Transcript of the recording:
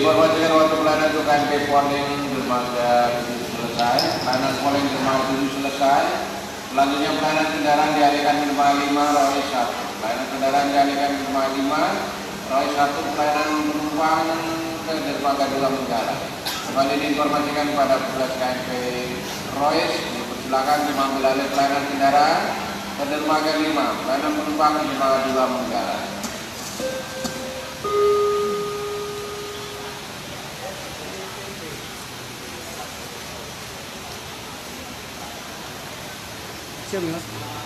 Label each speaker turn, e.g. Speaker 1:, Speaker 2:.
Speaker 1: Diinformasikan waktu pelayanan untuk KMP Polling dermaga 7 selesai, pelayanan Polling dermaga 7 selesai. Selanjutnya pelayanan kendaraan dialihkan ke dermaga 5 ROI 1. Pelayanan kendaraan dialihkan ke dermaga 5 ROI 1, pelayanan penumpang ke dermaga 2 Menggala. Kembali diinformasikan kepada petugas KMP Royce, dipersilakan mengambil alih pelayanan kendaraan ke dermaga 5, pelayanan penumpang ke dermaga 2 Menggala.
Speaker 2: Siap, Mas.